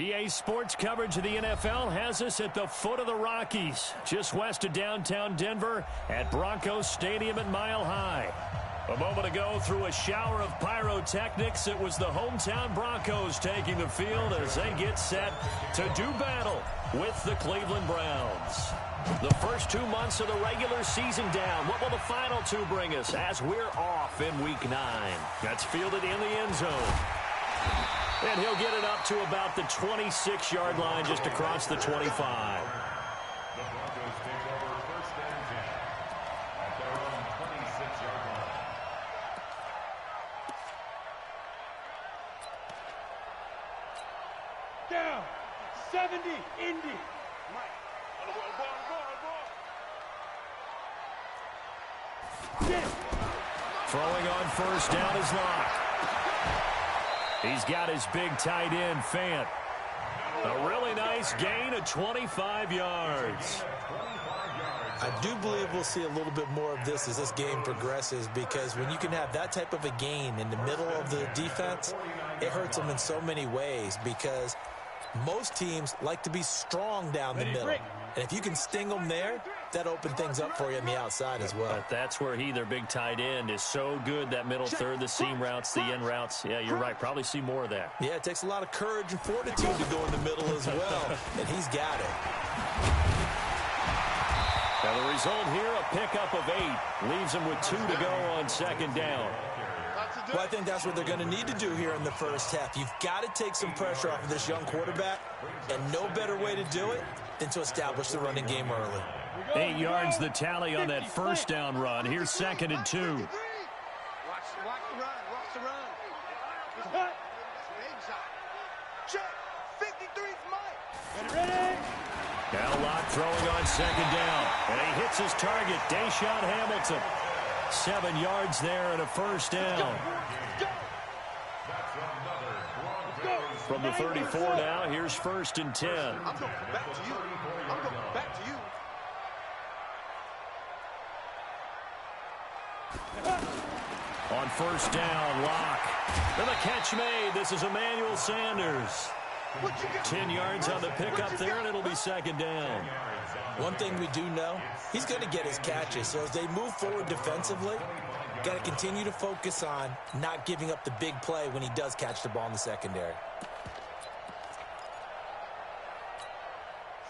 EA Sports coverage of the NFL has us at the foot of the Rockies, just west of downtown Denver at Broncos Stadium at Mile High. A moment ago, through a shower of pyrotechnics, it was the hometown Broncos taking the field as they get set to do battle with the Cleveland Browns. The first 2 months of the regular season down. What will the final two bring us as we're off in Week 9? That's fielded in the end zone. And he'll get it up to about the 26-yard line, just across the 25. The Broncos take over first and 10 at their own 26-yard line. Down, 70, Indy. Throwing on first down is Locke. He's got his big tight end, Fant. A really nice gain of 25 yards. I do believe we'll see a little bit more of this as this game progresses, because when you can have that type of a gain in the middle of the defense, it hurts them in so many ways, because most teams like to be strong down the middle. And if you can sting them there, that opens things up for you on the outside as well. But that's where their big tight end, is so good, that middle third, the seam routes, the end routes. Yeah, you're right. Probably see more of that. Yeah, it takes a lot of courage and fortitude to go in the middle as well, and he's got it. Now the result here, a pickup of 8. Leaves him with 2 to go on second down. Well, I think that's what they're going to need to do here in the first half. You've got to take some pressure off of this young quarterback, and no better way to do it than to establish the running game early. 8 yards the tally on that first down run. Here's second and 2. Watch the run. Watch the run. Check. 53's Mike. Ready? Now Locke throwing on second down. And he hits his target, Deshaun Hamilton. 7 yards there and a first down. From the 34 now, here's first and 10. I'm going back to you. I'm going back to you. On first down, Locke. And the catch made. This is Emmanuel Sanders. 10 yards on the pickup there, and it'll be second down. One thing we do know, he's going to get his catches. So as they move forward defensively, got to continue to focus on not giving up the big play when he does catch the ball in the secondary.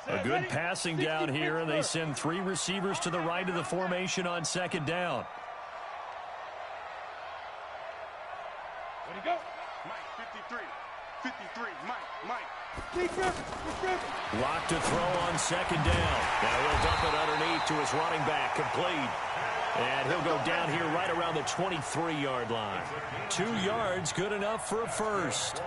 A good passing down here, and they send 3 receivers to the right of the formation on second down. Ready, go. Mike, 53. 53, Mike. Locke to throw on second down. Now he'll dump it underneath to his running back, complete. And he'll go down here right around the 23-yard line. 2 yards, good enough for a first.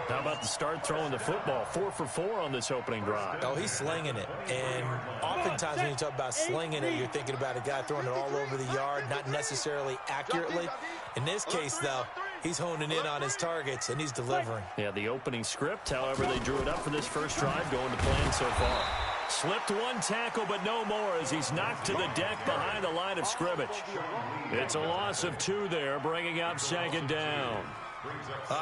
How about the start throwing the football? 4 for 4 on this opening drive. Oh, he's slinging it. And oftentimes when you talk about slinging it, you're thinking about a guy throwing it all over the yard, not necessarily accurately. In this case, though, he's honing in on his targets, and he's delivering. Yeah, the opening script, however, they drew it up for this first drive, going to plan so far. Slipped 1 tackle, but no more as he's knocked to the deck behind the line of scrimmage. It's a loss of 2 there, bringing up second down.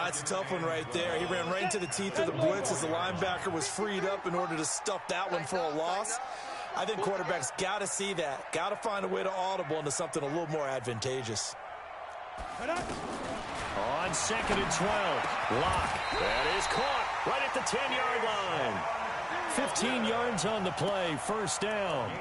It's a tough one right there. He ran right into the teeth of the blitz as the linebacker was freed up in order to stuff that one for a loss. I think quarterbacks got to see that. Got to find a way to audible into something a little more advantageous. On second and 12, Locke. That is caught right at the 10-yard line. 15 yards on the play, first down.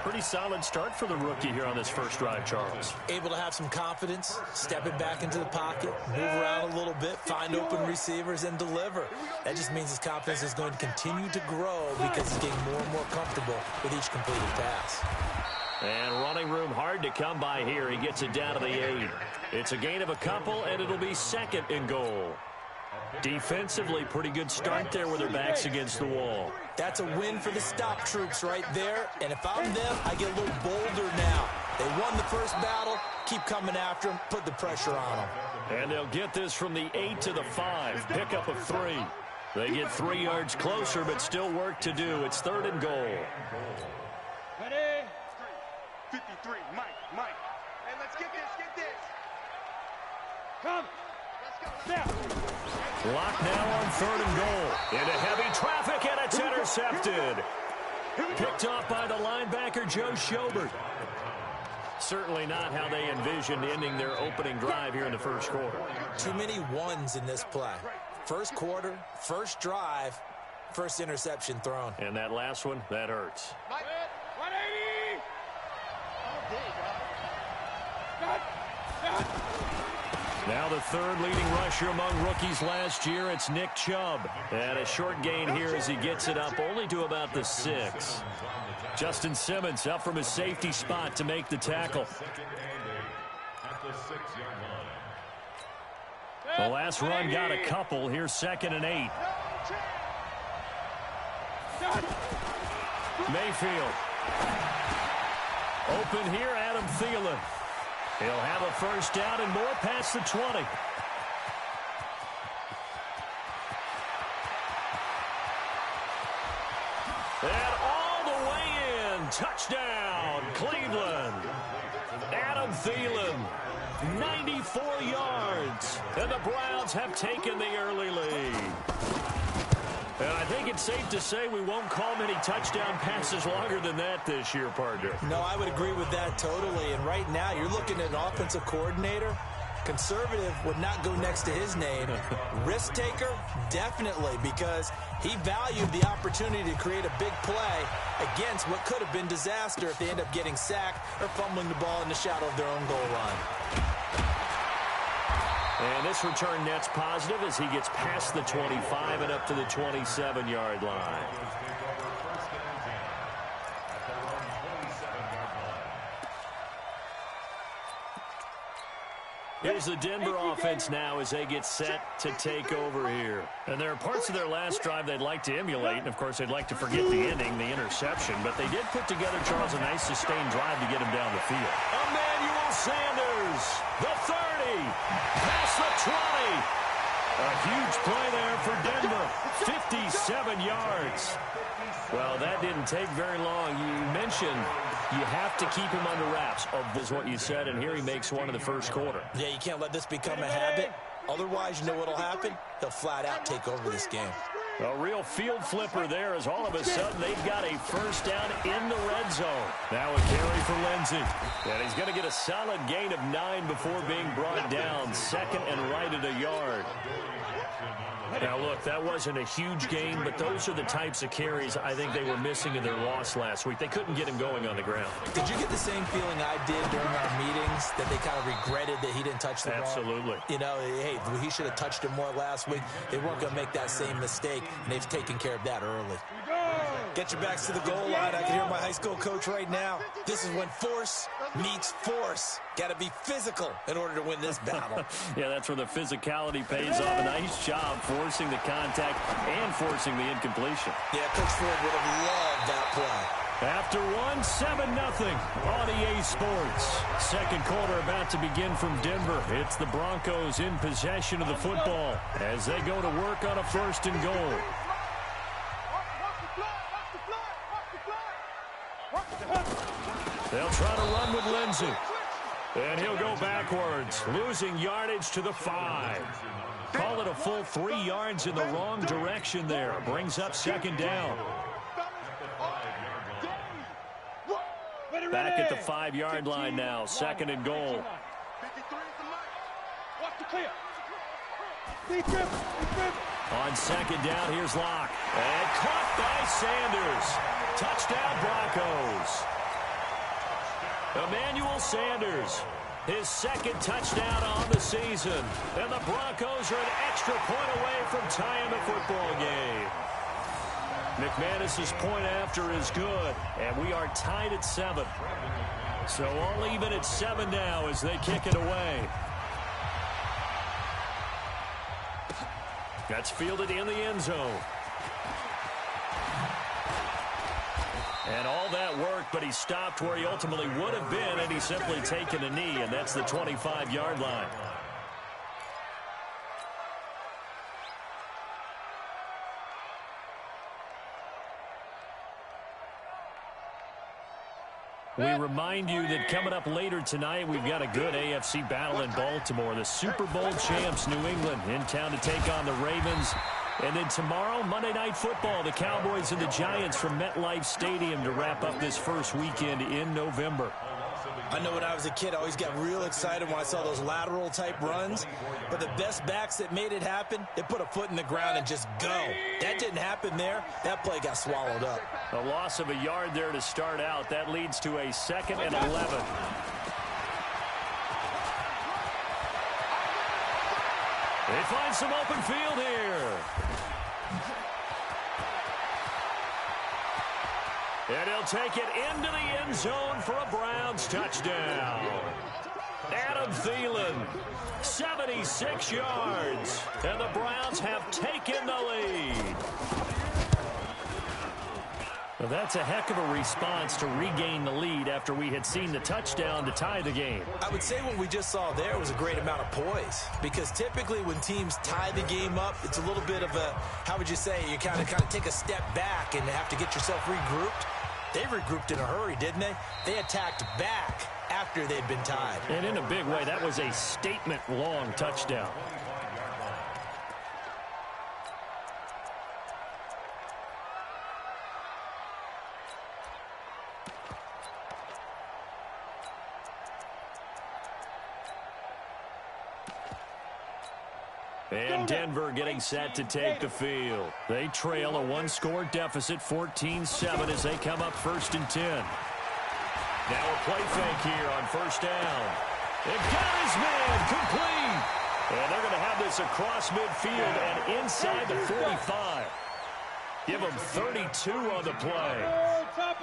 Pretty solid start for the rookie here on this first drive, Charles. Able to have some confidence, stepping back into the pocket, move around a little bit, find open receivers, and deliver. That just means his confidence is going to continue to grow because he's getting more and more comfortable with each completed pass. And running room hard to come by here. He gets it down to the 8. It's a gain of a couple, and it'll be second and goal. Defensively, pretty good start there with their backs against the wall. That's a win for the stop troops right there. And if I'm them, I get a little bolder now. They won the first battle. Keep coming after them. Put the pressure on them. And they'll get this from the 8 to the 5. Pickup of 3. They get 3 yards closer, but still work to do. It's third and goal. Ready? 53, Mike. Hey, let's get this. Come. Let's go. Snap. Clock now on 3rd and goal. Into heavy traffic, and it's intercepted. Picked off by the linebacker, Joe Schobert. Certainly not how they envisioned ending their opening drive here in the first quarter. Too many ones in this play. First quarter, first drive, first interception thrown. And that last one, that hurts. 180! Now the third leading rusher among rookies last year, it's Nick Chubb. And a short gain here as he gets it up only to about the 6. Justin Simmons up from his safety spot to make the tackle. The last run got a couple. Here's 2nd and 8. Mayfield. Open here, Adam Thielen. He'll have a first down and more past the 20. And all the way in. Touchdown, Cleveland. Adam Thielen, 94 yards. And the Browns have taken the early lead. And I think it's safe to say we won't call many touchdown passes longer than that this year, partner. No, I would agree with that totally. And right now, you're looking at an offensive coordinator. Conservative would not go next to his name. Risk taker, definitely, because he valued the opportunity to create a big play against what could have been disaster if they end up getting sacked or fumbling the ball in the shadow of their own goal line. And this return net's positive as he gets past the 25 and up to the 27-yard line. Here's the Denver offense now as they get set to take over here. And there are parts of their last drive they'd like to emulate. And, of course, they'd like to forget the ending, the interception. But they did put together, Charles, a nice sustained drive to get him down the field. Emmanuel Sanders, the 30, past the 20. A huge play there for Denver, 57 yards. Well, that didn't take very long. You mentioned you have to keep him under wraps, is what you said, and here he makes one in the first quarter. Yeah, you can't let this become a habit. Otherwise, you know what'll happen? He'll flat out take over this game. A real field flipper there as all of a sudden they've got a first down in the red zone. Now a carry for Lindsey. And he's going to get a solid gain of 9 before being brought down. 2nd and right at a yard. Now, look, that wasn't a huge gain, but those are the types of carries I think they were missing in their loss last week. They couldn't get him going on the ground. Did you get the same feeling I did during our meetings, that they kind of regretted that he didn't touch the ball? Absolutely. You know, hey, he should have touched it more last week. They weren't going to make that same mistake, and they've taken care of that early. Get your backs to the goal line. I can hear my high school coach right now. This is when force meets force. Got to be physical in order to win this battle. Yeah, that's where the physicality pays off. A nice job forcing the contact and forcing the incompletion. Yeah, Coach Ford would have loved that play. After 7-0 on EA Sports. Second quarter about to begin from Denver. It's the Broncos in possession of the football as they go to work on a 1st and goal. They'll try to run with Lindsey. And he'll go backwards, losing yardage to the 5. Call it a full 3 yards in the wrong direction there. Brings up 2nd down. Back at the 5-yard line now, 2nd and goal. On 2nd down, here's Locke. And caught by Sanders. Touchdown, Broncos. Emmanuel Sanders, his 2nd touchdown on the season. And the Broncos are an extra point away from tying the football game. McManus's point after is good, and we are tied at 7. So all even at 7 now as they kick it away. That's fielded in the end zone. And all that worked, but he stopped where he ultimately would have been, and he's simply taken a knee, and that's the 25-yard line. We remind you that coming up later tonight, we've got a good AFC battle in Baltimore. The Super Bowl champs, New England, in town to take on the Ravens. And then tomorrow, Monday Night Football, the Cowboys and the Giants from MetLife Stadium to wrap up this first weekend in November. I know when I was a kid, I always got real excited when I saw those lateral type runs. But the best backs that made it happen, they put a foot in the ground and just go. That didn't happen there. That play got swallowed up. A loss of a yard there to start out. That leads to a 2nd and 11. They find some open field here. And he'll take it into the end zone for a Browns touchdown. Adam Thielen, 76 yards. And the Browns have taken the lead. Well, that's a heck of a response to regain the lead after we had seen the touchdown to tie the game. I would say what we just saw there was a great amount of poise, because typically when teams tie the game up, it's a little bit of a, how would you say, you kind of take a step back and have to get yourself regrouped. They regrouped in a hurry, didn't they? They attacked back after they'd been tied. And in a big way, that was a statement-long touchdown. And Denver getting set to take the field. They trail a one-score deficit, 14-7, as they come up 1st and 10. Now a play fake here on 1st down. It got his man complete. And they're going to have this across midfield and inside the 45. Give them 32 on the play.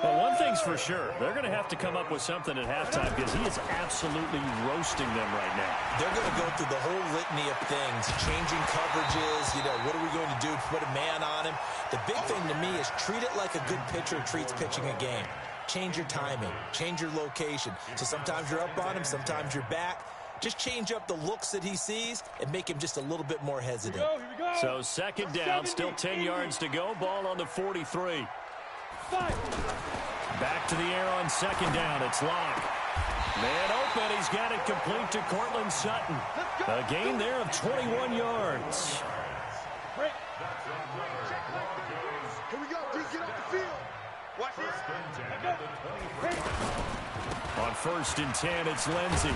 Well, one thing's for sure. They're going to have to come up with something at halftime, because he is absolutely roasting them right now. They're going to go through the whole litany of things, changing coverages, what are we going to do to put a man on him? The big thing to me is treat it like a good pitcher treats pitching a game. Change your timing, change your location. So sometimes you're up on him, sometimes you're back. Just change up the looks that he sees and make him just a little bit more hesitant. So 2nd down, still 10 yards to go. Ball on the 43. Back to the air on 2nd down. It's Locke. Man open. He's got it complete to Cortland Sutton. A gain there of 21 yards. Here we go. Just get off the field. Watch this. On 1st and 10, it's Lindsey.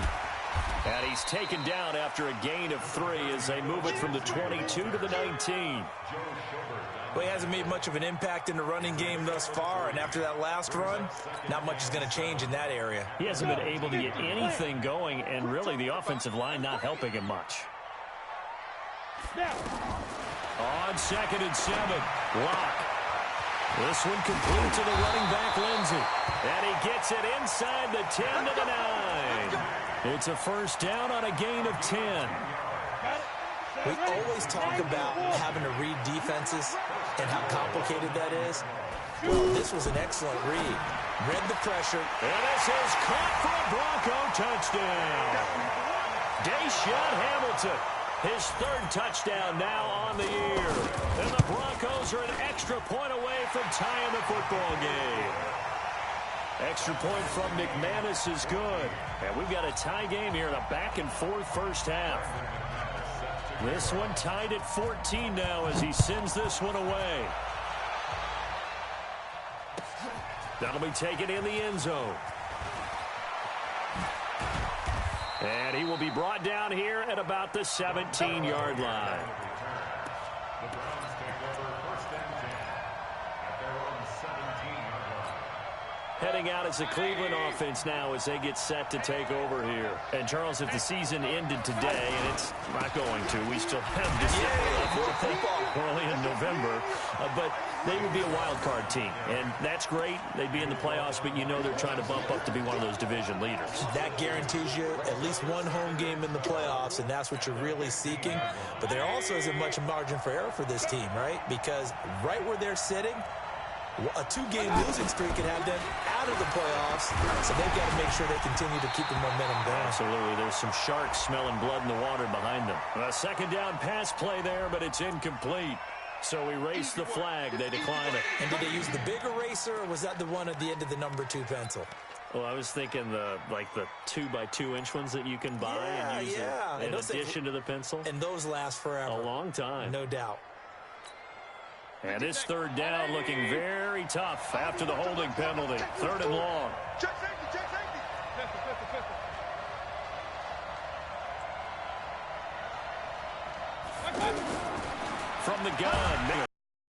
And he's taken down after a gain of 3 as they move it from the 22 to the 19. Well, he hasn't made much of an impact in the running game thus far, and after that last run, not much is going to change in that area. He hasn't been able to get anything going, and really the offensive line not helping him much. On 2nd and 7, Locke. This one complete to the running back, Lindsey. And he gets it inside the 10 to the 9. It's a 1st down on a gain of 10. We always talk about having to read defenses and how complicated that is. Well, this was an excellent read. Read the pressure. And this is caught for a Bronco touchdown. Deshaun Hamilton, his 3rd touchdown now on the year. And the Broncos are an extra point away from tying the football game. Extra point from McManus is good. And we've got a tie game here in a back-and-forth first half. This one tied at 14 now as he sends this one away. That'll be taken in the end zone. And he will be brought down here at about the 17-yard line. The Browns take over 1st and 10 at their own 17-yard line. Heading out as the Cleveland offense now as they get set to take over here. And, Charles, if the season ended today, and it's not going to, we still have December early in November, but they would be a wild card team. And that's great. They'd be in the playoffs, but you know they're trying to bump up to be one of those division leaders. That guarantees you at least one home game in the playoffs, and that's what you're really seeking. But there also isn't much margin for error for this team, right? Because right where they're sitting, a 2-game losing streak could have them out of the playoffs, so they've got to make sure they continue to keep the momentum going. Absolutely. There's some sharks smelling blood in the water behind them. A 2nd down pass play there, but it's incomplete. So erase the flag. They decline it. And did they use the big eraser, or was that the one at the end of the number 2 pencil? Well, I was thinking the 2x2-inch ones that you can buy and use in addition to the pencil. And those last forever. A long time. No doubt. And it's third down, looking very tough after the holding penalty. Third and long. Check safety, check safety. Pistol. From the gun.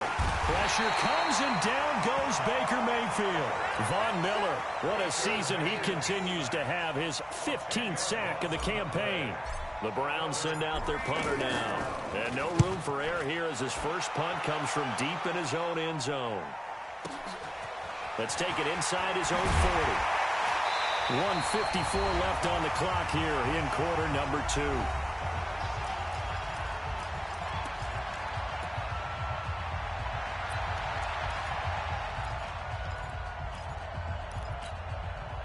Pressure comes and down goes Baker Mayfield. Von Miller, what a season he continues to have. His 15th sack of the campaign. The Browns send out their punter now. And no room for error here as his first punt comes from deep in his own end zone. Let's take it inside his own 40. 1:54 left on the clock here in quarter number 2.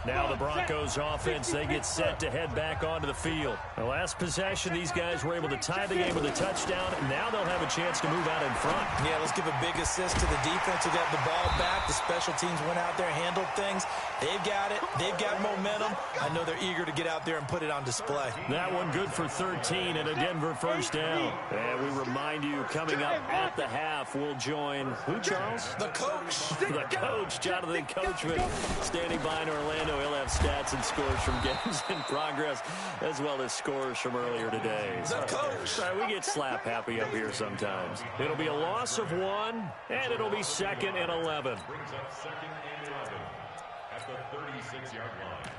Now the Broncos offense, they get set to head back onto the field. The last possession, these guys were able to tie the game with a touchdown. Now they'll have a chance to move out in front. Yeah, let's give a big assist to the defense who got the ball back. The special teams went out there and handled things. They've got it. They've got momentum. I know they're eager to get out there and put it on display. That one good for 13 and a Denver first down. And we remind you, coming up at the half, we'll join who, Charles? The coach. The coach, Jonathan Coachman, standing by in Orlando. He'll have stats and scores from games in progress, as well as scores from earlier today. The coach. We get slap happy up here sometimes. It'll be a loss of 1, and it'll be 2nd and 11. Brings up 2nd and 11 at the 36-yard line.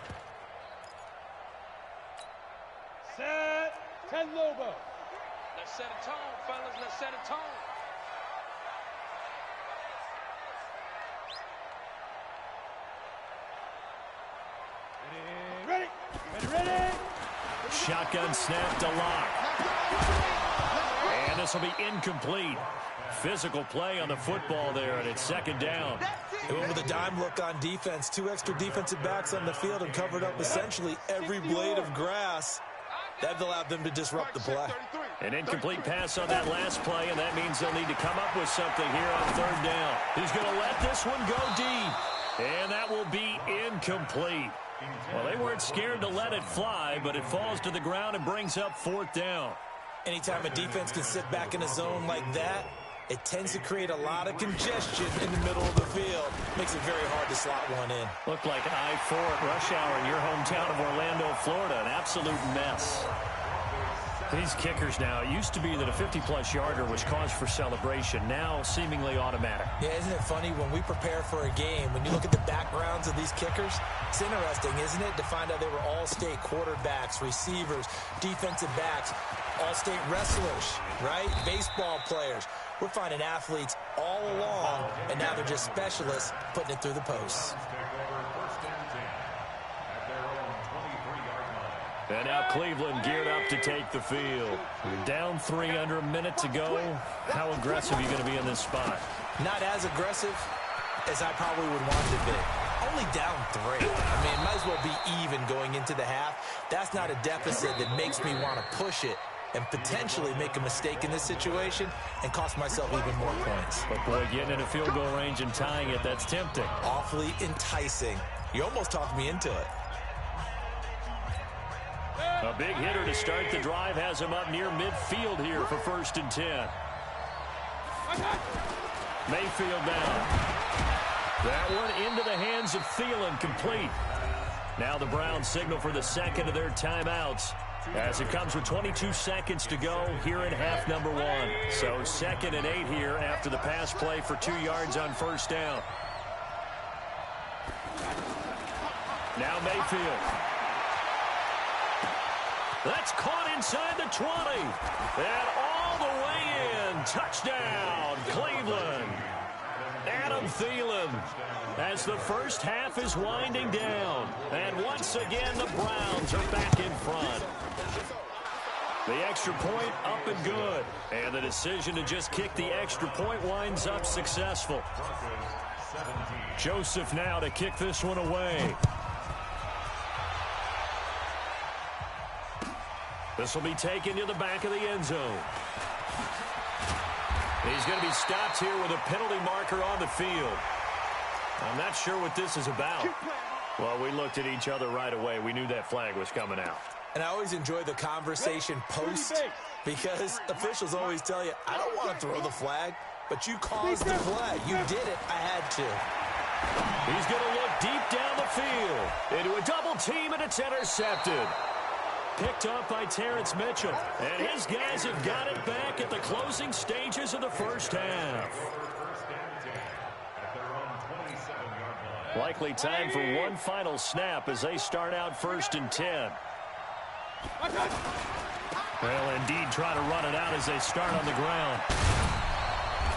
Set. 10 Lobo. Let's set a tone, fellas. Let's set a tone. Ready. Shotgun snap to Lock. And this will be incomplete. Physical play on the football there, and it's 2nd down. They went with a dime look on defense. 2 extra defensive backs on the field and covered up essentially every blade of grass. That allowed them to disrupt the play. An incomplete pass on that last play, and that means they'll need to come up with something here on 3rd down. He's going to let this one go deep, and that will be incomplete. Well, they weren't scared to let it fly, but it falls to the ground and brings up 4th down. Anytime a defense can sit back in a zone like that, it tends to create a lot of congestion in the middle of the field. Makes it very hard to slot one in. Looked like I-4 at rush hour in your hometown of Orlando, Florida. An absolute mess. These kickers now, it used to be that a 50-plus yarder was cause for celebration. Now, seemingly automatic. Yeah, isn't it funny when we prepare for a game, when you look at the backgrounds of these kickers, it's interesting, isn't it, to find out they were all-state quarterbacks, receivers, defensive backs, all-state wrestlers, right? Baseball players. We're finding athletes all along, and now they're just specialists putting it through the posts. And now Cleveland geared up to take the field. Down 3 under a minute to go. How aggressive are you going to be in this spot? Not as aggressive as I probably would want to be. Only down 3. I mean, it might as well be even going into the half. That's not a deficit that makes me want to push it and potentially make a mistake in this situation and cost myself even more points. But, boy, getting in a field goal range and tying it, that's tempting. Awfully enticing. You almost talked me into it. A big hitter to start the drive has him up near midfield here for 1st and 10. Mayfield down. That one into the hands of Thielen, complete. Now the Browns signal for the 2nd of their timeouts as it comes with 22 seconds to go here in half number 1. So 2nd and 8 here after the pass play for 2 yards on 1st down. Now Mayfield. That's caught inside the 20. And all the way in. Touchdown, Cleveland. Adam Thielen as the first half is winding down. And once again, the Browns are back in front. The extra point up and good. And the decision to just kick the extra point winds up successful. Joseph now to kick this one away. This will be taken to the back of the end zone. He's going to be stopped here with a penalty marker on the field. I'm not sure what this is about. Well, we looked at each other right away. We knew that flag was coming out. And I always enjoy the conversation post because officials always tell you, I don't want to throw the flag, but you caused the play. You did it. I had to. He's going to look deep down the field into a double team, and it's intercepted. Picked up by Terrence Mitchell. And his guys have got it back at the closing stages of the first half. Likely time for one final snap as they start out 1st and 10. Well, indeed, try to run it out as they start on the ground.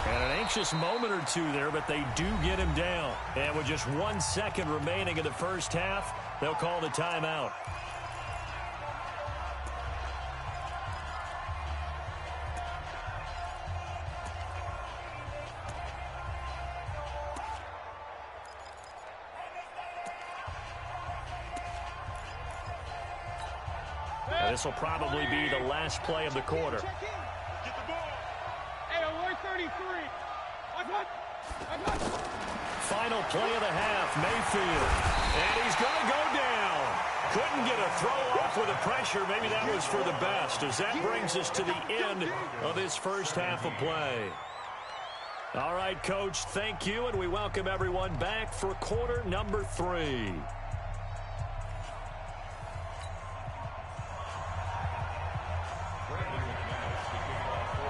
And an anxious moment or two there, but they do get him down. And with just 1 second remaining in the first half, they'll call the timeout. This will probably be the last play of the quarter. Get the ball. Hey, alert 33. Final play of the half, Mayfield. And he's going to go down. Couldn't get a throw off with the pressure. Maybe that was for the best, as that brings us to the end of this first half of play. All right, Coach, thank you, and we welcome everyone back for quarter number 3.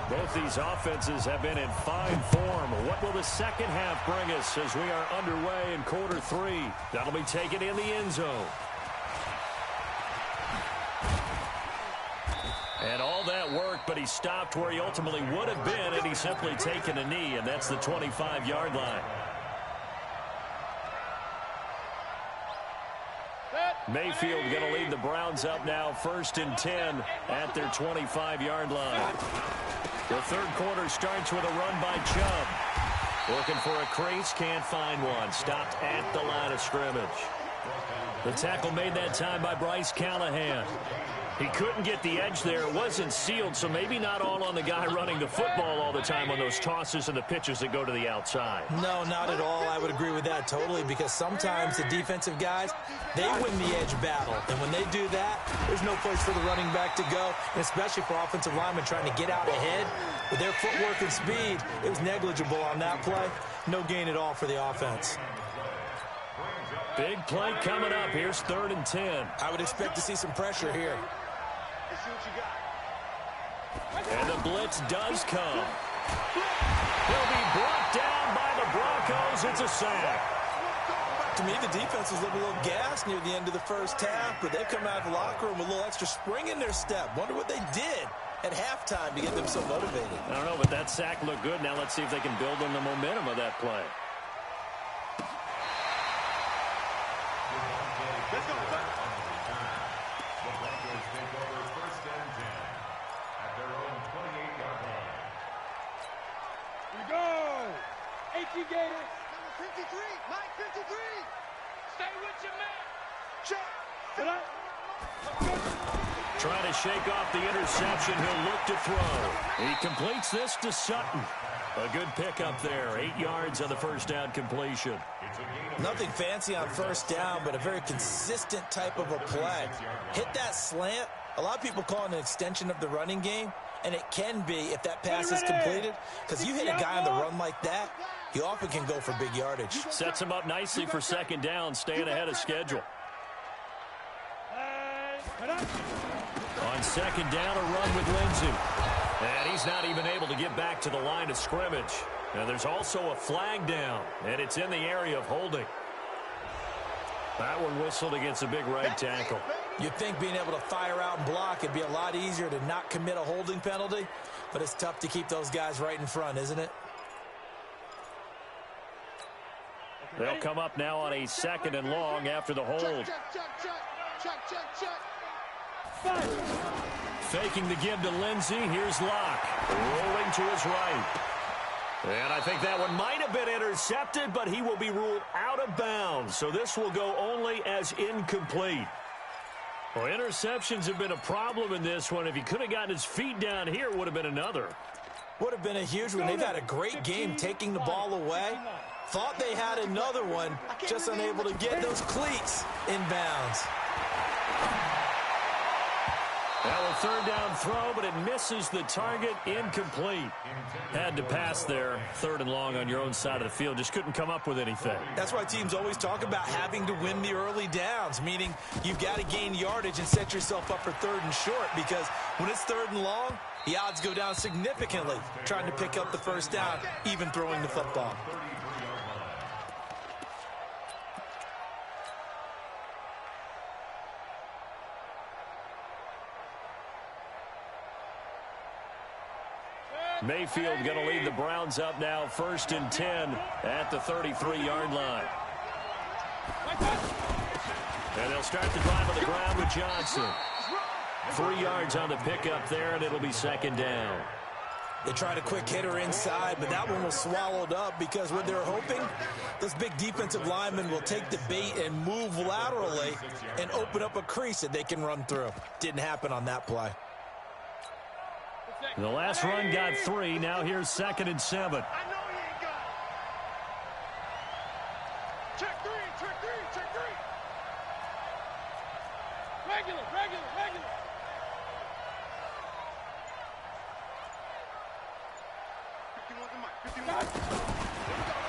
Both these offenses have been in fine form. What will the second half bring us as we are underway in quarter 3? That'll be taken in the end zone. And all that work, but he stopped where he ultimately would have been had he simply taken a knee, and that's the 25-yard line. Mayfield going to lead the Browns up now 1st and 10 at their 25-yard line. The third quarter starts with a run by Chubb. Looking for a crease, can't find one. Stopped at the line of scrimmage. The tackle made that time by Bryce Callahan. He couldn't get the edge there. It wasn't sealed, so maybe not all on the guy running the football all the time on those tosses and the pitches that go to the outside. No, not at all. I would agree with that totally, because sometimes the defensive guys, they win the edge battle. And when they do that, there's no place for the running back to go, and especially for offensive linemen trying to get out ahead. With their footwork and speed, it was negligible on that play. No gain at all for the offense. Big play coming up. Here's 3rd and 10. I would expect to see some pressure here. Let's see what you got. And the blitz does come. He'll be brought down by the Broncos. It's a sack. To me, the defense was a little gassed near the end of the first half, but they come out of the locker room with a little extra spring in their step. Wonder what they did at halftime to get them so motivated. I don't know, but that sack looked good. Now let's see if they can build on the momentum of that play. Let's go. The Broncos take over 1st and 10 at their own 28-yard line. Here we go. 18 Gators. Number 53. Mike 53. Stay with your man. Check. Sit up. Trying to shake off the interception. He'll look to throw. He completes this to Sutton. A good pickup there. 8 yards on the first down completion. Nothing fancy on first down, but a very consistent type of a play. Hit that slant. A lot of people call it an extension of the running game, and it can be if that pass is completed, because you hit a guy on the run like that, he often can go for big yardage. Sets him up nicely for 2nd down, staying ahead of schedule. On 2nd down, a run with Lindsey. And he's not even able to get back to the line of scrimmage. Now there's also a flag down, and it's in the area of holding. That one whistled against a big right tackle. You'd think being able to fire out and block, it'd be a lot easier to not commit a holding penalty, but it's tough to keep those guys right in front, isn't it? They'll come up now on a 2nd and long after the hold. Faking the give to Lindsey. Here's Locke. Rolling to his right. And I think that one might have been intercepted, but he will be ruled out of bounds. So this will go only as incomplete. Well, interceptions have been a problem in this one. If he could have gotten his feet down here, it would have been another. Would have been a huge one. They've had a great game taking the ball away. Thought they had another one, just unable to get those cleats in bounds. Well, a third down throw, but it misses the target, incomplete. Had to pass there, third and long on your own side of the field. Just couldn't come up with anything. That's why teams always talk about having to win the early downs, meaning you've got to gain yardage and set yourself up for third and short, because when it's third and long, the odds go down significantly trying to pick up the first down, even throwing the football. Mayfield going to lead the Browns up now, 1st and 10 at the 33-yard line. And they'll start the drive on the ground with Johnson. 3 yards on the pickup there, and it'll be 2nd down. They tried a quick hitter inside, but that one was swallowed up because what they're hoping, those big defensive linemen will take the bait and move laterally and open up a crease that they can run through. Didn't happen on that play. The last run got 3. Now here's 2nd and 7. I know he ain't got it. Check three. Regular. 51.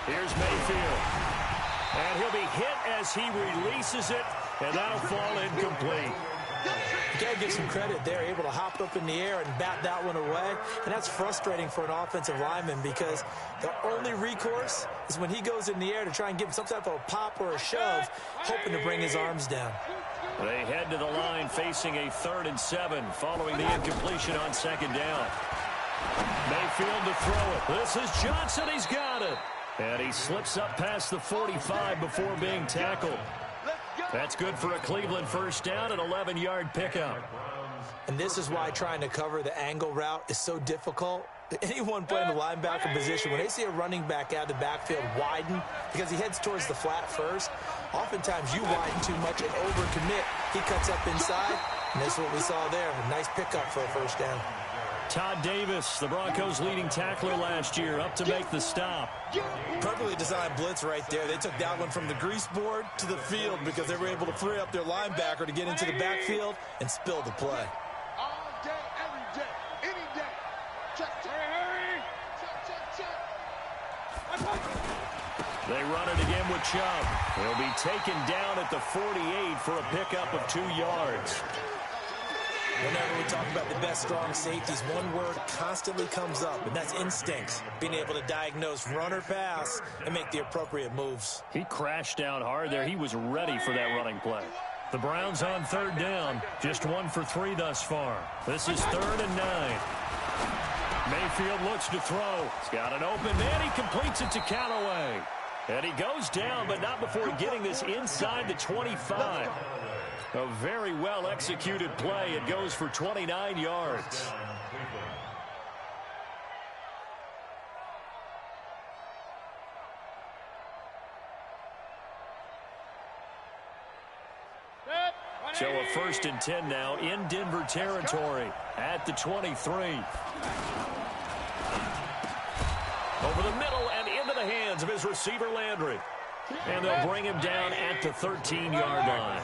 Here's Mayfield. And he'll be hit as he releases it, and that'll fall incomplete. You got to give some credit there, able to hop up in the air and bat that one away. And that's frustrating for an offensive lineman because the only recourse is when he goes in the air to try and give him some type of a pop or a shove, hoping to bring his arms down. They head to the line facing a 3rd and 7 following the incompletion on 2nd down. Mayfield to throw it. This is Johnson. He's got it. And he slips up past the 45 before being tackled. That's good for a Cleveland first down, an 11-yard pickup. And this is why trying to cover the angle route is so difficult. Anyone playing the linebacker position, when they see a running back out of the backfield widen because he heads towards the flat first, oftentimes you widen too much and overcommit. He cuts up inside, and that's what we saw there. A nice pickup for a first down. Todd Davis, the Broncos' leading tackler last year, up to make the stop. Perfectly designed blitz right there. They took that one from the grease board to the field because they were able to free up their linebacker to get into the backfield and spill the play. All day, every day, any day. Check. Hurry. Check. They run it again with Chubb. He'll be taken down at the 48 for a pickup of 2 yards. Whenever we talk about the best strong safeties, one word constantly comes up, and that's instincts. Being able to diagnose run or pass and make the appropriate moves. He crashed down hard there. He was ready for that running play. The Browns on 3rd down. Just 1 for 3 thus far. This is 3rd and 9. Mayfield looks to throw. He's got an open man. He completes it to Callaway. And he goes down, but not before getting this inside the 25. A very well-executed play. It goes for 29 yards. So a 1st and 10 now in Denver territory at the 23. Over the middle and into the hands of his receiver, Landry. And they'll bring him down at the 13-yard line.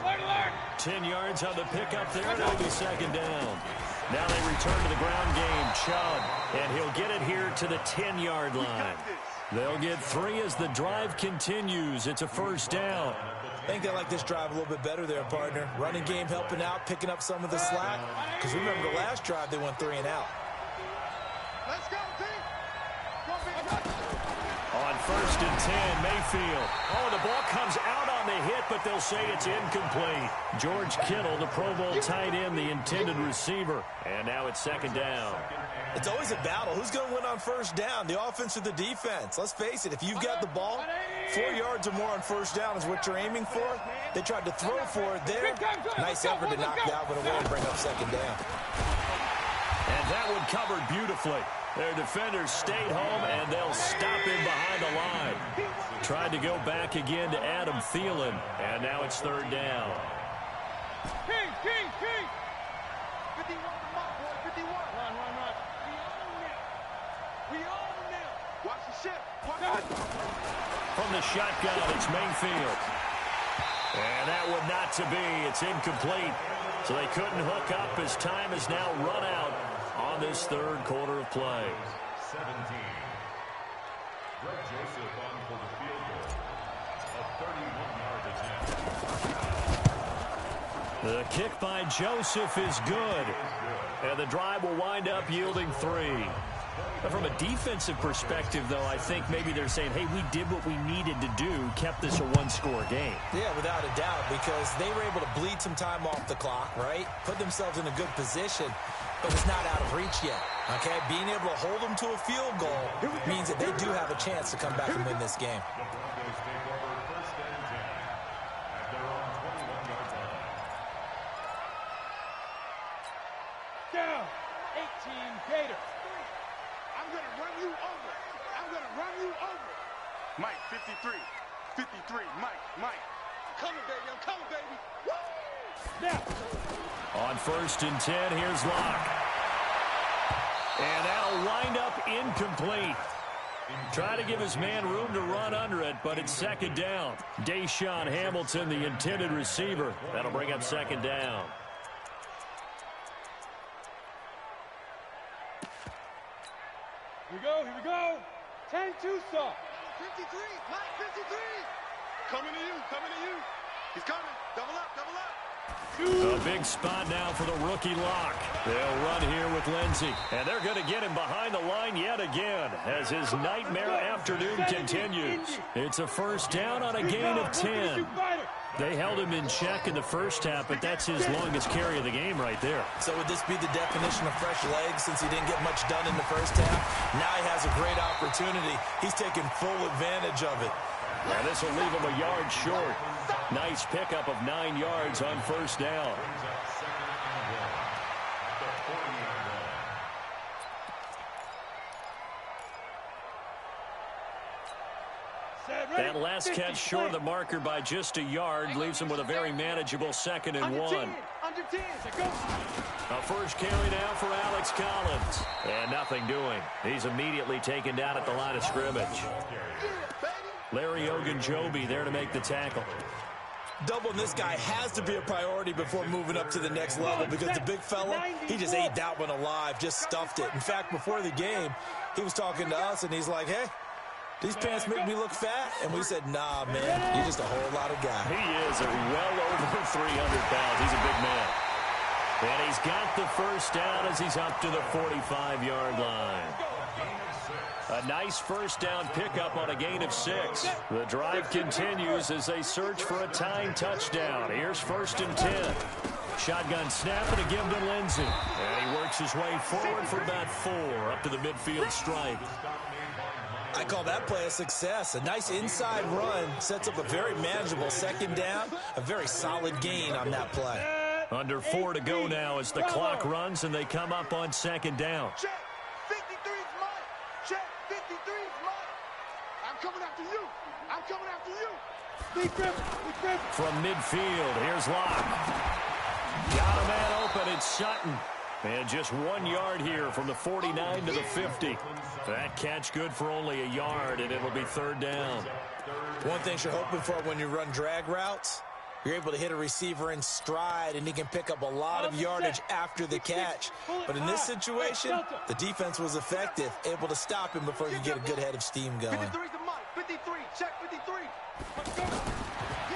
10 yards on the pickup there, and it'll be 2nd down. Now they return to the ground game. Chubb, and he'll get it here to the 10-yard line. They'll get 3 as the drive continues. It's a 1st down. I think they like this drive a little bit better there, partner. Running game helping out, picking up some of the slack. Because remember the last drive, they went 3 and out. Let's go, team. On 1st and 10, Mayfield. Oh, the ball comes out on the hit, but they'll say it's incomplete. George Kittle, the Pro Bowl tight end, the intended receiver. And now it's 2nd down. It's always a battle. Who's going to win on 1st down, the offense or the defense? Let's face it, if you've got the ball, 4 yards or more on 1st down is what you're aiming for. They tried to throw for it there. Nice effort to knock that one away and bring up 2nd down. And that one covered beautifully. Their defenders stayed home, and they'll stop him behind the line. Tried to go back again to Adam Thielen, and now it's 3rd down. King. 51 to my boy, 51. Run. We own them. Watch the ship. From the shotgun, it's Mayfield. And that one not to be. It's incomplete. So they couldn't hook up as time has now run out on this third quarter of play. 17. Greg Joseph on for the field goal. A 31-yard attempt. The kick by Joseph is good. And the drive will wind up yielding 3. But from a defensive perspective, though, I think maybe they're saying, hey, we did what we needed to do, kept this a one-score game. Yeah, without a doubt, because they were able to bleed some time off the clock, right? Put themselves in a good position, but it's not out of reach yet, okay? Being able to hold them to a field goal means that they do have a chance to come back and win this game. The Broncos take over first and 10 at their own 21-yard line. Down. 18 Gators. I'm going to run you over. I'm going to run you over. Mike, 53. 53. Mike. I'm coming, baby. I'm coming, baby. Woo! Now. On first and 10, here's Locke. And that'll wind up incomplete. Try to give his man room to run under it, but it's second down. Deshaun Hamilton, the intended receiver. That'll bring up second down. Here we go. 10 Tucson. 53. Mike, 53. Coming to you. He's coming. Double up. A big spot now for the rookie Locke. They'll run here with Lindsey. And they're going to get him behind the line yet again as his nightmare afternoon continues. It's a first down on a gain of 10. They held him in check in the first half, but that's his longest carry of the game right there. So would this be the definition of fresh legs since he didn't get much done in the first half? Now he has a great opportunity. He's taking full advantage of it. Now this will leave him a yard short. Nice pickup of 9 yards on first down. That last catch short of the marker by just a yard leaves him with a very manageable 2nd and 1. Under 10. A first carry now for Alex Collins. And nothing doing. He's immediately taken down at the line of scrimmage. Larry Ogunjobi there to make the tackle. Doubling this guy has to be a priority before moving up to the next level because the big fella, he just ate that one alive, just stuffed it. In fact, before the game, he was talking to us, and he's like, hey, these pants make me look fat. And we said, nah, man, you're just a whole lot of guy. He is well over 300 pounds. He's a big man. And he's got the first down as he's up to the 45-yard line. A nice first down pickup on a gain of 6. The drive continues as they search for a tying touchdown. Here's first and 10. Shotgun snap and a give to Lindsey. And he works his way forward for about 4 up to the midfield stripe. I call that play a success. A nice inside run sets up a very manageable 2nd down. A very solid gain on that play. Under 4 to go now as the clock runs and they come up on 2nd down. Check. 53's mine. Check. 53's mine. I'm coming after you. Big Griffin. From midfield, here's Locke. Got a man open, it's Sutton. And just 1 yard here from the 49 to the 50. That catch good for only a yard, and it'll be 3rd down. One thing you're hoping for when you run drag routes, you're able to hit a receiver in stride, and he can pick up a lot of yardage after the catch. But in this situation, the defense was effective, able to stop him before you get a good head of steam going. 53's the mark. 53. Check 53.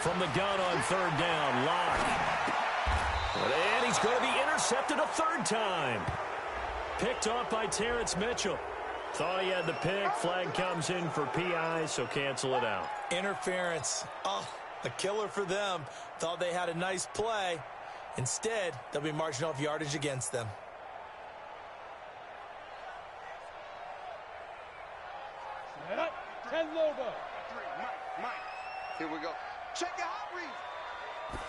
From the gun on 3rd down, Locke. And he's going to be intercepted a 3rd time. Picked off by Terrence Mitchell. Thought he had the pick. Flag comes in for PI, so cancel it out. Interference. Oh, a killer for them. Thought they had a nice play. Instead, they'll be marching off yardage against them. Set up. 10 Lobo. 3. Mike. Here we go. Check your hot read.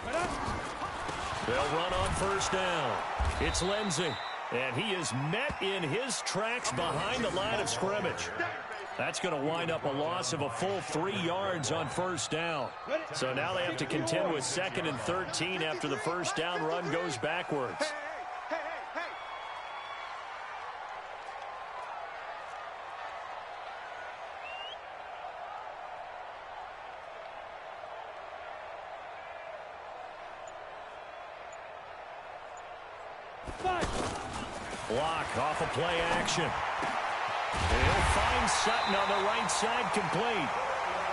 Set up. They'll run on 1st down. It's Lindsey. And he is met in his tracks behind the line of scrimmage. That's going to wind up a loss of a full 3 yards on 1st down. So now they have to contend with 2nd and 13 after the 1st down run goes backwards. Hey. Block off a play action. He'll find Sutton on the right side, complete.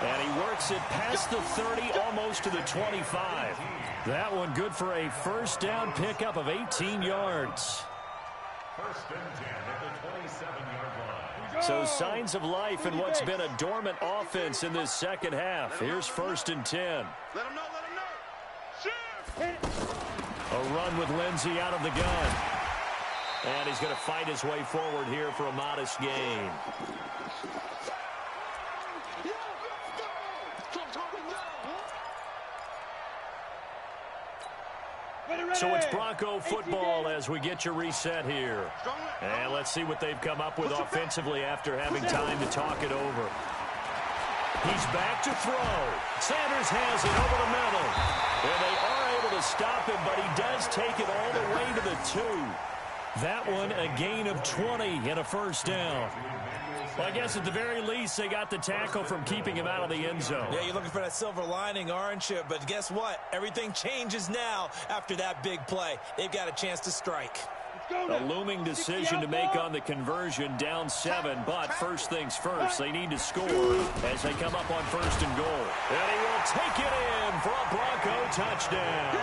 And he works it past the 30, almost to the 25. That one good for a first down pickup of 18 yards. First and 10 at the 27-yard line. So signs of life in what's been a dormant offense in this second half. Here's first and 10. Let him know, let him know. Shift. A run with Lindsey out of the gun. And he's going to fight his way forward here for a modest gain. So it's Bronco football as we get you reset here. And let's see what they've come up with offensively after having time to talk it over. He's back to throw. Sanders has it over the middle. And they are able to stop him, but he does take it all the way to the 2. That one a gain of 20 and a first down. Well, I guess at the very least, they got the tackle from keeping him out of the end zone. Yeah, you're looking for that silver lining, aren't you? But guess what? Everything changes now after that big play. They've got a chance to strike. A looming decision to make on the conversion, down 7. But first things first, they need to score as they come up on first and goal. And he will take it in for a Bronco touchdown.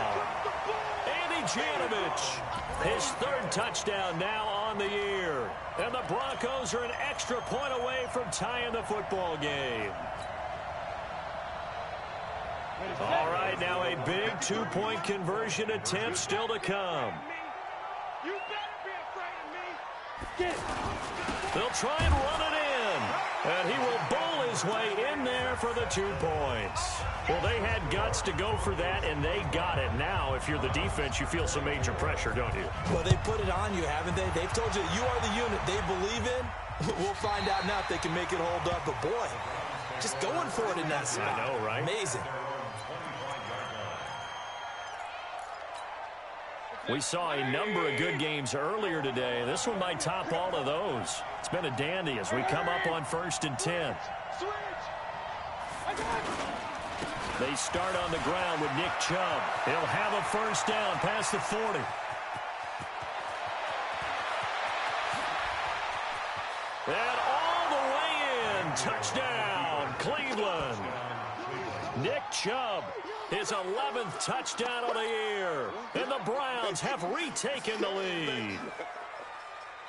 Andy Janovich, his 3rd touchdown now on the year. And the Broncos are an extra point away from tying the football game. All right, now a big 2-point conversion attempt still to come. You better be afraid of me. They'll try and run it in. And he will bowl his way in there for the 2 points. Well, they had guts to go for that, and they got it. Now, if you're the defense, you feel some major pressure, don't you? Well, they put it on you, haven't they? They've told you you are the unit they believe in. We'll find out now if they can make it hold up. But, boy, just going for it in that spot. I know, right? Amazing. We saw a number of good games earlier today. This one might top all of those. It's been a dandy as we come up on first and 10. They start on the ground with Nick Chubb. He'll have a first down past the 40. And all the way in. Touchdown, Cleveland. Nick Chubb, his 11th touchdown of the year. And the Browns have retaken the lead.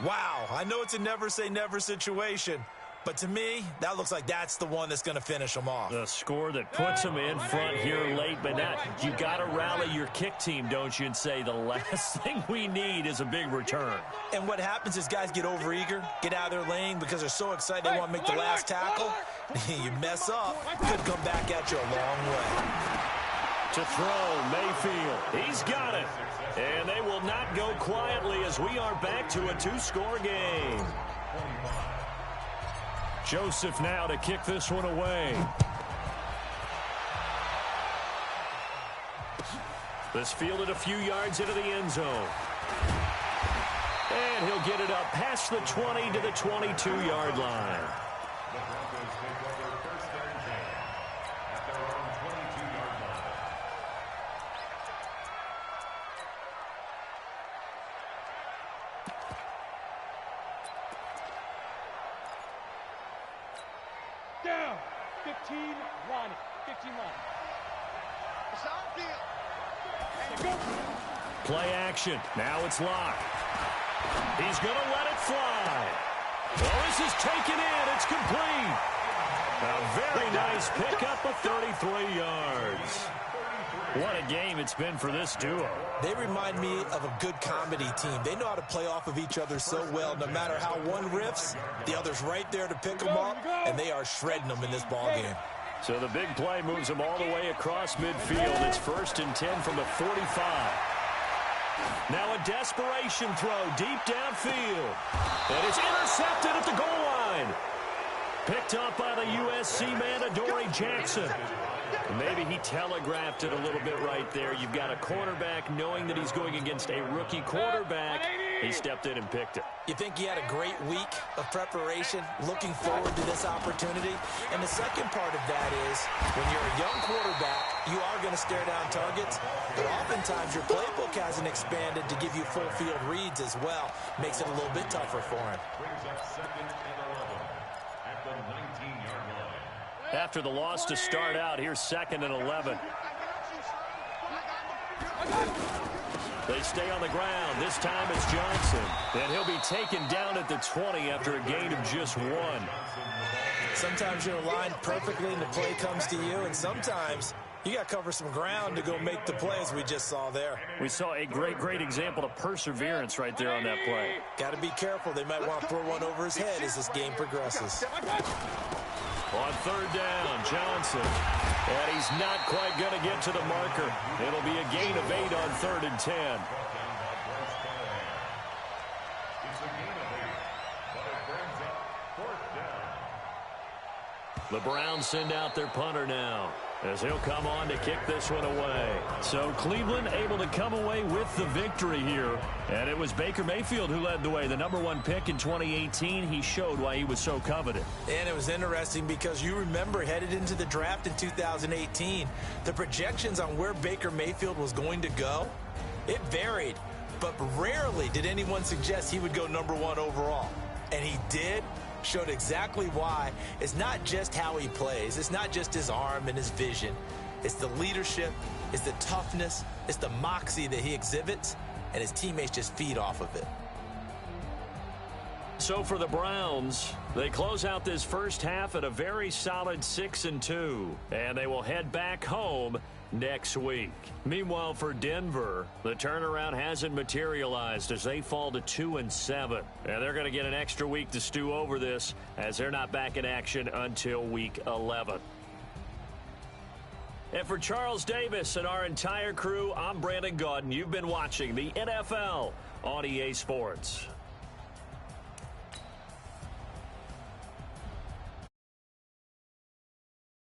Wow, I know it's a never-say-never situation, but to me, that looks like that's the one that's going to finish them off. The score that puts them in front here late, but now you got to rally your kick team, don't you, and say the last thing we need is a big return. And what happens is guys get overeager, get out of their lane because they're so excited they want to make the last tackle. You mess up, could come back at you a long way. To throw, Mayfield. He's got it. And they will not go quietly as we are back to a 2-score game. Joseph now to kick this one away. This fielded a few yards into the end zone. And he'll get it up past the 20 to the 22-yard line. The Broncos take over first and 10 at their own 22-yard line. Down. 15 Ronnie. 15 Ronnie. It's our deal. And go. Play action. Now it's locked. He's going to let it fly. Well, this is taken in. It's complete. A very nice pickup of 33 yards. What a game it's been for this duo. They remind me of a good comedy team. They know how to play off of each other so well. No matter how one riffs, the other's right there to pick them up, and they are shredding them in this ballgame. So the big play moves them all the way across midfield. It's first and 10 from the 45. Now a desperation throw deep downfield. And it's intercepted at the goal line. Picked up by the USC man, Adoree Jackson. Maybe he telegraphed it a little bit right there. You've got a cornerback knowing that he's going against a rookie quarterback. He stepped in and picked it. You think he had a great week of preparation, looking forward to this opportunity? And the second part of that is, when you're a young quarterback, you are going to stare down targets, but oftentimes your playbook hasn't expanded to give you full field reads as well. Makes it a little bit tougher for him. Brings up 2nd and 11 at the 19-yard line. After the loss to start out, here's 2nd and 11. They stay on the ground. This time it's Johnson. And he'll be taken down at the 20 after a gain of just 1. Sometimes you're aligned perfectly and the play comes to you, and sometimes you got to cover some ground to go make the plays we just saw there. We saw a great example of perseverance right there on that play. Got to be careful. They might want to throw one over his head as this game progresses. On 3rd down, Johnson. And he's not quite going to get to the marker. It'll be a gain of 8 on 3rd and 10. It's a gain of 8, but it brings up 4th down. The Browns send out their punter now, as he'll come on to kick this one away. So Cleveland able to come away with the victory here. And it was Baker Mayfield who led the way. The #1 pick in 2018. He showed why he was so coveted. And it was interesting because you remember headed into the draft in 2018, the projections on where Baker Mayfield was going to go, it varied. But rarely did anyone suggest he would go #1 overall. And he did. Showed exactly why. It's not just how he plays. It's not just his arm and his vision. It's the leadership. It's the toughness. It's the moxie that he exhibits. And his teammates just feed off of it. So for the Browns, they close out this first half at a very solid 6-2. And they will head back home next week. Meanwhile, for Denver, the turnaround hasn't materialized as they fall to 2-7. And they're going to get an extra week to stew over this as they're not back in action until week 11. And for Charles Davis and our entire crew, I'm Brandon Gaudin. You've been watching the NFL on EA Sports.